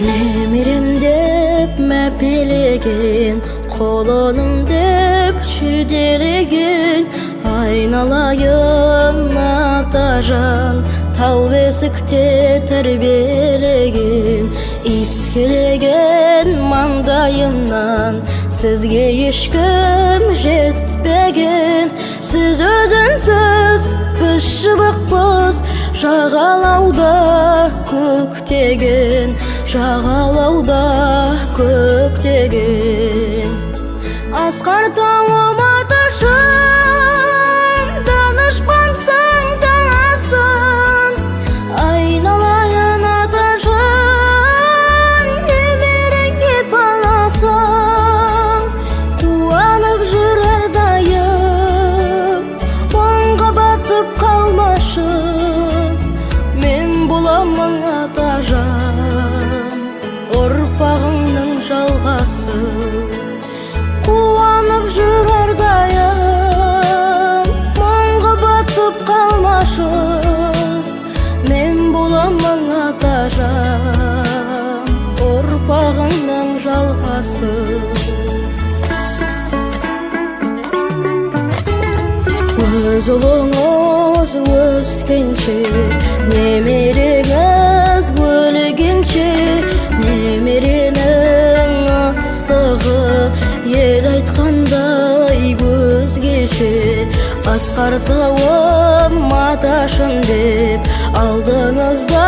Nemirim деп мәпелеген, қолоным деп шүделеген, айналайын атажан, тал бесікте тәрбиелеген. Искелеген маңдайымнан, сізге ешкім жетпеген. Сіз өзінсіз, біз шыбықпыз, жағалауда көктеген, жағалауда көктеген. Асқар тауым аташым, данышпансың танасың, айналайын аташым, немереңе панасың. Қуанып жүр әрдайым, мұңға батып қалмашым, мен боламын атажан, ұрпағыңның жалғасы. Қуанып жүр әрдайым, мұңға батып қалмашым, мен боламын атажан, ұрпағыңның жалғасы. Өз ұлыңыз өскенше, немереңіз өлгенше, немеренің ыстығы ел айтқандай өзгеше. Асқар тауым аташым деп алдыңызда